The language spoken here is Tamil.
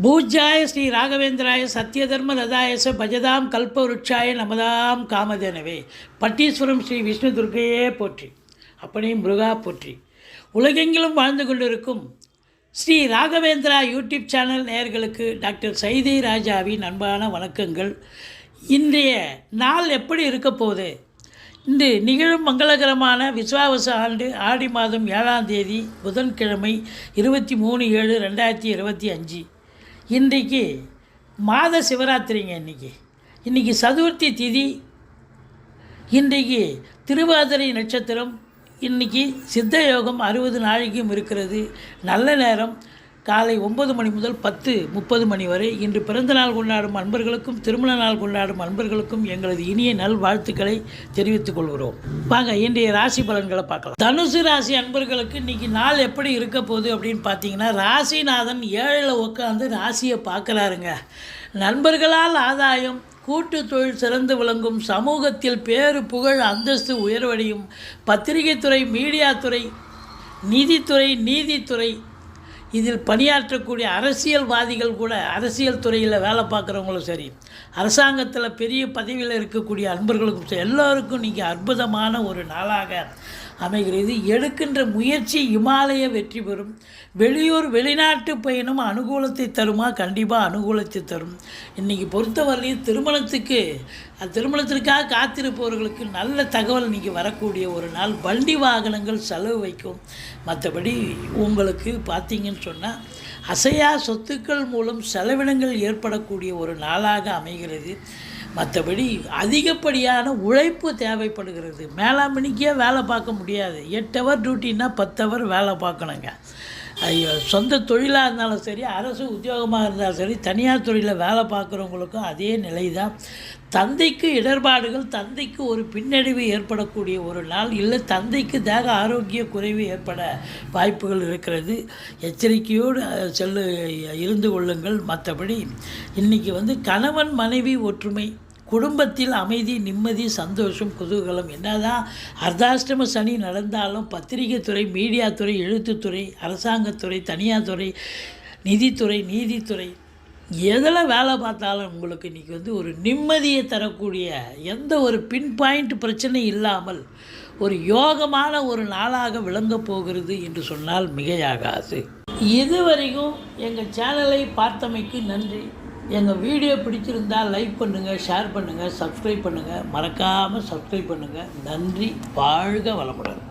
பூஜ்யாய ஸ்ரீ ராகவேந்திராய சத்யதர்ம ரதாயச பஜதாம் கல்பவருட்சாய நமதாம் காமதேனவே. பட்டீஸ்வரம் ஸ்ரீ விஷ்ணு துர்க்கையே போற்றி, அப்பனே முருகா போற்றி. உலகெங்கிலும் வாழ்ந்து கொண்டிருக்கும் ஸ்ரீ ராகவேந்திரா யூடியூப் சேனல் நேயர்களுக்கு டாக்டர் சைதை ராஜாவின் அன்பான வணக்கங்கள். இன்றைய நாள் எப்படி இருக்க போகுது? இன்று நிகழும் மங்களகரமான விஸ்வாவச ஆண்டு ஆடி மாதம் 7ஆம் தேதி புதன்கிழமை 23/7/2025. இன்றைக்கு மாத சிவராத்திரிங்க. இன்றைக்கி சதுர்த்தி திதி. இன்றைக்கு திருவாதிரை நட்சத்திரம். இன்றைக்கி சித்த யோகம் 60 நாளைக்கும் இருக்கிறது. நல்ல நேரம் காலை 9 மணி முதல் 10:30 மணி வரை. இன்று பிறந்தநாள் கொண்டாடும் அன்பர்களுக்கும் திருமண நாள் கொண்டாடும் அன்பர்களுக்கும் எங்களது இனிய நல் வாழ்த்துக்களை தெரிவித்துக் கொள்கிறோம். வாங்க இன்றைய ராசி பலன்களை பார்க்கலாம். தனுசு ராசி அன்பர்களுக்கு இன்றைக்கி நாள் எப்படி இருக்க போகுது அப்படின்னு பார்த்தீங்கன்னா, ராசிநாதன் 7ல் உட்காந்து ராசியை பார்க்குறாருங்க. நண்பர்களால் ஆதாயம், கூட்டு தொழில் சிறந்து விளங்கும், சமூகத்தில் பேரு புகழ் அந்தஸ்து உயர்வடையும், பத்திரிகைத்துறை, மீடியாத்துறை, நிதித்துறை, நீதித்துறை, இதில் பணியாற்றக்கூடிய அரசியல்வாதிகள் கூட, அரசியல் துறையில் வேலை பார்க்குறவங்களும் சரி, அரசாங்கத்தில் பெரிய பதவியில் இருக்கக்கூடிய அன்பர்களுக்கும் சரி, எல்லோருக்கும் நீங்கள் அற்புதமான ஒரு நாளாக அமைகிறது. எடுக்கின்ற முயற்சி இமாலய வெற்றி பெறும். வெளியூர் வெளிநாட்டு பயணம் அனுகூலத்தை தருமா? கண்டிப்பாக அனுகூலத்தை தரும். இன்றைக்கி பொறுத்தவரையும் திருமணத்திற்காக காத்திருப்பவர்களுக்கு நல்ல தகவல் இன்றைக்கி வரக்கூடிய ஒரு நாள். வண்டி வாகனங்கள் செலவு வைக்கும். மற்றபடி உங்களுக்கு பார்த்தீங்கன்னு சொன்னால் அசையா சொத்துக்கள் மூலம் செலவினங்கள் ஏற்படக்கூடிய ஒரு நாளாக அமைகிறது. மற்றபடி அதிகப்படியான உழைப்பு தேவைப்படுகிறது. மேலாண்மைக்கே வேலை பார்க்க முடியாது. 8 ஹவர் டியூட்டின்னா 10 ஹவர் வேலை பார்க்கணுங்க. சொந்த தொழிலாக இருந்தாலும் சரி, அரசு உத்தியோகமாக இருந்தாலும் சரி, தனியார் தொழிலில் வேலை பார்க்குறவங்களுக்கும் அதே நிலை தான். தந்தைக்கு இடர்பாடுகள், தந்தைக்கு ஒரு பின்னடைவு ஏற்படக்கூடிய ஒரு நாள். இல்லை தந்தைக்கு தேக ஆரோக்கிய குறைவு ஏற்பட வாய்ப்புகள் இருக்கிறது. எச்சரிக்கையோடு இருந்து கொள்ளுங்கள். மற்றபடி இன்றைக்கி கணவன் மனைவி ஒற்றுமை, குடும்பத்தில் அமைதி, நிம்மதி, சந்தோஷம், குதூகலம். என்னதான் அர்த்தாஷ்டம சனி நடந்தாலும் பத்திரிகை துறை, மீடியா துறை, எழுத்துத்துறை, அரசாங்கத்துறை, தனியார் துறை, நிதித்துறை, நீதித்துறை, எதில் வேலை பார்த்தாலும் உங்களுக்கு இன்றைக்கி ஒரு நிம்மதியை தரக்கூடிய, எந்த ஒரு பின் பாயிண்ட் பிரச்சனை இல்லாமல் ஒரு யோகமான ஒரு நாளாக விளங்கப் போகிறது என்று சொன்னால் மிகையாகாது. இதுவரைக்கும் எங்கள் சேனலை பார்த்தமைக்கு நன்றி. எங்கள் வீடியோ பிடிச்சிருந்தால் லைக் பண்ணுங்கள், ஷேர் பண்ணுங்கள், சப்ஸ்கிரைப் பண்ணுங்கள். மறக்காமல் சப்ஸ்கிரைப் பண்ணுங்கள். நன்றி. வாழ்க வளமுடன்.